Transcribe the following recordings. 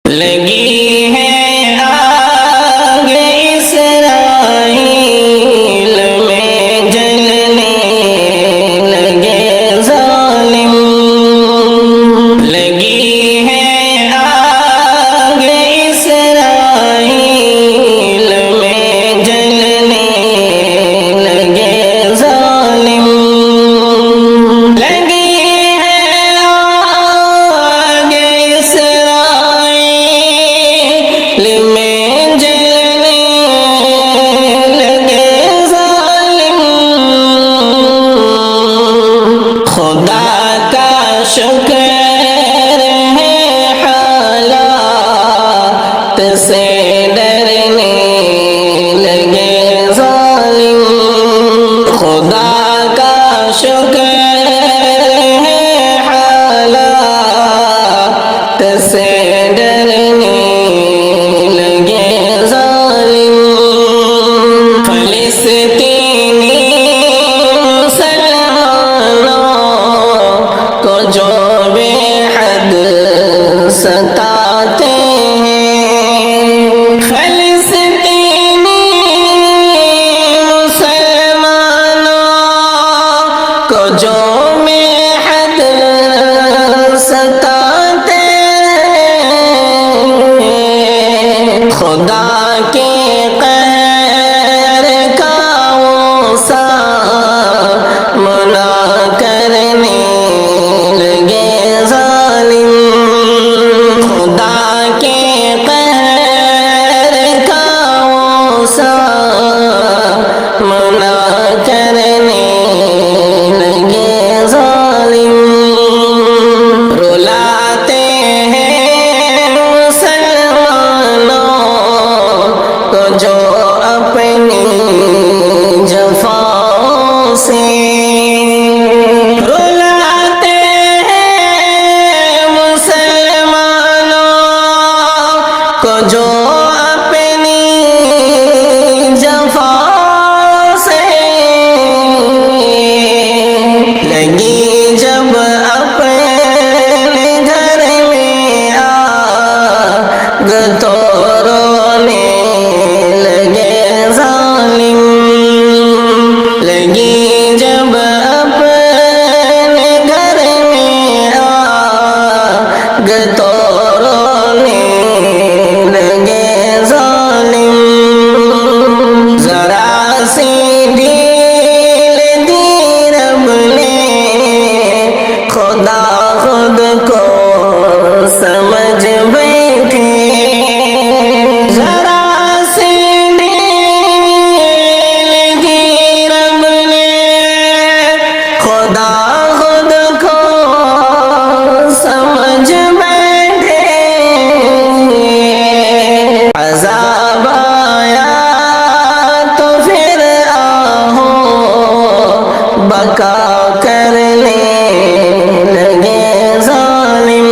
لگی ہے آگ اسرائیل میں جلنے لگے ظالم، لگی ہے آگ اسرائیل میں جلنے لگے ظالم، لگی ہے آگ اسرائیل میں جلنے لگے ظالم، خدا کا شکر ہے حالات سے ڈرنے لگے ظالم، خدا کا شکر ہے حالات سے ڈرنے لگے ظالم، فلسطینی مسلمانوں کو جو بے حد ستاتے ہیں، فلسطینی مسلمانوں کو جو بے حد ستاتے ہیں، خدا کے قہر کا وہ سامنا کرنے لگے ظالم، خدا کے قہر کا وہ سامنا کرنے لگے ظالم، رلاتے ہیں مسلمانوں کو جو اپنی جفاؤں سے، رلاتے ہیں مسلمانوں کو جو اپنی جفاؤں سے، لگی جب اپنے گھر میں آگ تو رونے لگے ظالم، لگی جب اپنے گھر میں آگ تو رونے لگے ظالم، ذرا سی ڈھیل دی رب نے خدا خود کو سمجھ بیٹھے، ذرا سی ڈھیل دی رب نے خدا خود کو سمجھ بیٹھے، عذاب آیا تو پھر آہو بکا کرنے لگے ظالم،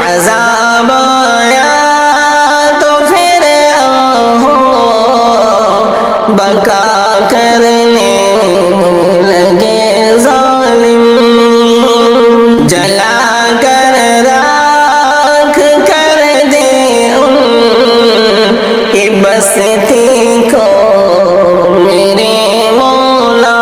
عذاب آیا تو پھر آہو بکا کرنے لگے ظالم، جلا کر راکھ کر دے ان کی بستی کو میرے مولا،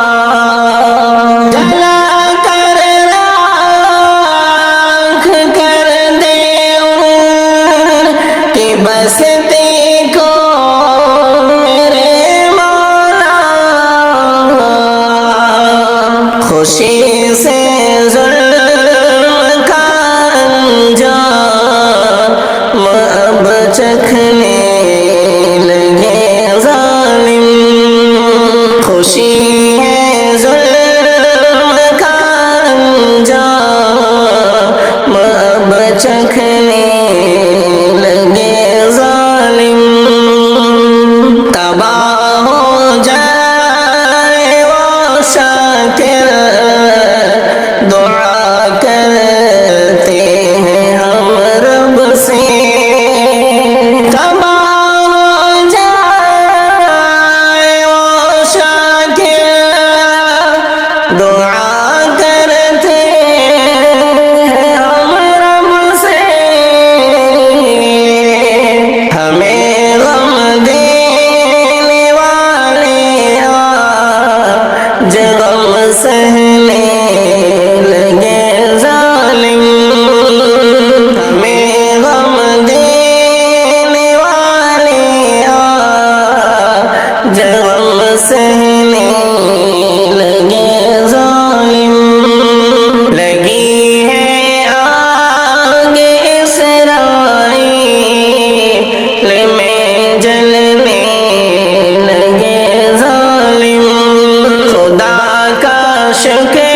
جلا کر راکھ کر دے ان کی بستی کو میرے مولا، خوشی سے ظلم کا انجام اب چکھنے لگے ظالم، خوشی ہے ظلم کا انجام اب چکھنے لگے ظالم، تباہ ہو جائے وہ شاکر دعا کرتے ہیں ہم رب سے، تباہ ہو جائے وہ شاکر دعا کرتے ہیں ہم رب سے، عاشق